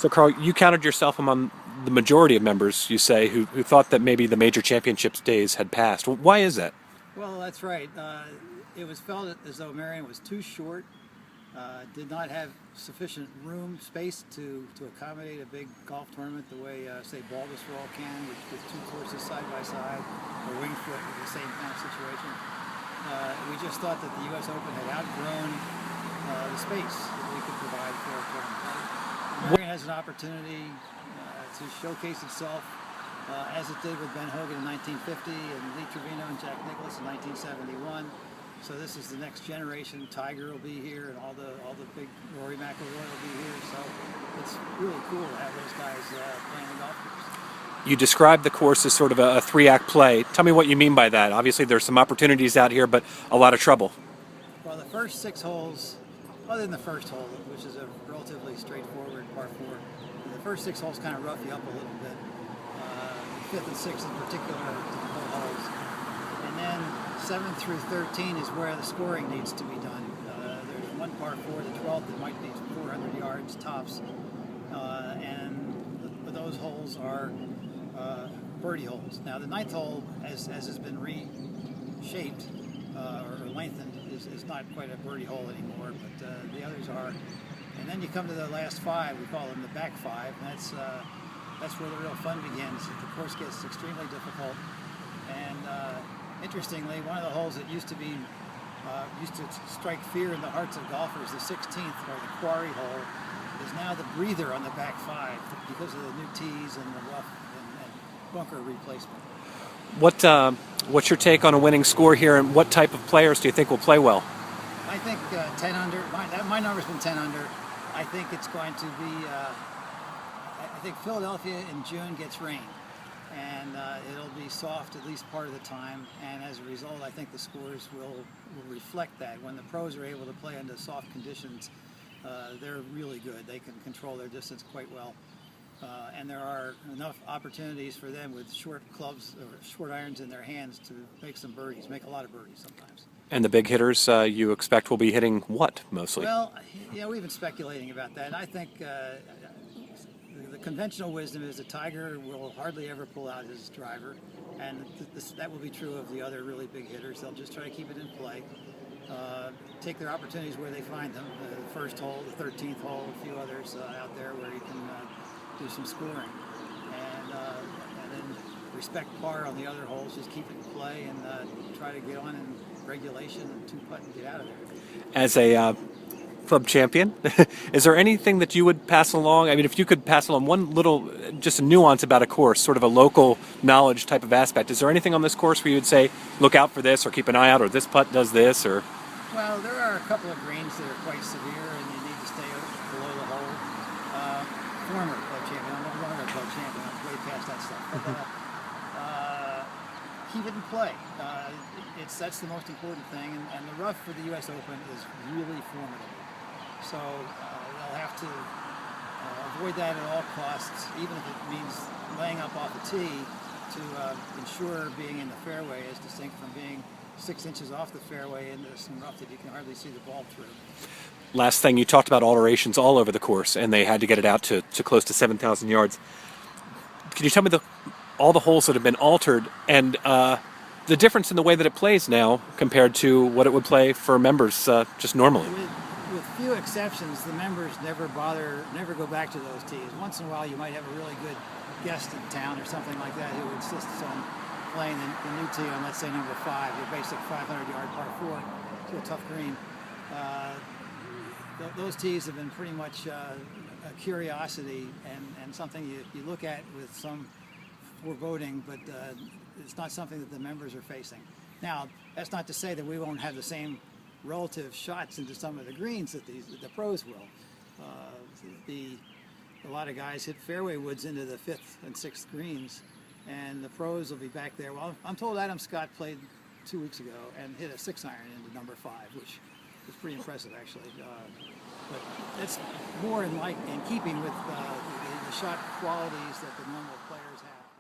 So, Carl, you counted yourself among the majority of members, you say, who thought that maybe the major championships days had passed. Why is that? Well, that's right. It was felt as though Merion was too short, did not have sufficient space to accommodate a big golf tournament the way, say, Baldwin can, with two courses side by side, or Wingfoot with the same kind of situation. We just thought that the U.S. Open had outgrown the space that we could provide for a tournament. Merion has an opportunity to showcase itself as it did with Ben Hogan in 1950 and Lee Trevino and Jack Nicklaus in 1971. So this is the next generation. Tiger will be here, and all the big Rory McIlroy will be here. So it's really cool to have those guys playing the golf course. You described the course as sort of a three-act play. Tell me what you mean by that. Obviously, there's some opportunities out here, but a lot of trouble. Well, the first 6 holes, other than the first hole, which is a relatively straightforward par 4, the first 6 holes kind of rough you up a little bit. 5th and 6th in particular are difficult holes. And then 7 through 13 is where the scoring needs to be done. There's one par 4, the 12th, that might be 400 yards tops. And those holes are birdie holes. Now the 9th hole, as has been reshaped or lengthened, is not quite a birdie hole anymore, but the others are. And then you come to the last 5, we call them the back 5, and that's where the real fun begins. The course gets extremely difficult, and interestingly, one of the holes that used to strike fear in the hearts of golfers, the 16th, or the quarry hole, is now the breather on the back 5 because of the new tees and the rough and bunker replacement. What's your take on a winning score here, and what type of players do you think will play well? I think 10 under. My number's been 10 under. I think it's going to be. I think Philadelphia in June gets rain, and it'll be soft at least part of the time. And as a result, I think the scores will reflect that. When the pros are able to play under soft conditions, they're really good. They can control their distance quite well. And there are enough opportunities for them with short clubs or short irons in their hands to make some birdies, make a lot of birdies sometimes. And the big hitters you expect will be hitting what mostly? Well, we've been speculating about that. And I think the conventional wisdom is that Tiger will hardly ever pull out his driver, and that will be true of the other really big hitters. They'll just try to keep it in play, take their opportunities where they find them. The first hole, the 13th hole, a few others out there where you can do some scoring, and then respect par on the other holes. Just keep it in play and try to get on in regulation and 2-putt and get out of there. As a club champion, is there anything that you would pass along? I mean, if you could pass along one little, just a nuance about a course, sort of a local knowledge type of aspect, is there anything on this course where you would say, look out for this, or keep an eye out, or this putt does this, or? Well, there are a couple of greens that are quite severe, and you need to stay below the hole. Former club champion, I'm no longer a club champion, I'm way past that stuff. But, keep it in play. That's the most important thing, and the rough for the U.S. Open is really formidable. So they'll have to avoid that at all costs, even if it means laying up off the tee to ensure being in the fairway is distinct from being 6 inches off the fairway into some rough that you can hardly see the ball through. Last thing, you talked about alterations all over the course, and they had to get it out to close to 7,000 yards. Can you tell me all the holes that have been altered, and the difference in the way that it plays now compared to what it would play for members just normally? With few exceptions, the members never go back to those tees. Once in a while, you might have a really good guest in town or something like that who insists on playing the new tee on, let's say, number 5, your basic 500-yard par 4 to a tough green. Those tees have been pretty much a curiosity and something you look at with some foreboding, but it's not something that the members are facing. Now, that's not to say that we won't have the same relative shots into some of the greens that the pros will. A lot of guys hit fairway woods into the 5th and 6th greens, and the pros will be back there. Well, I'm told Adam Scott played 2 weeks ago and hit a 6-iron into number 5, which was pretty impressive, actually. But that's more in keeping with the shot qualities that the normal players have.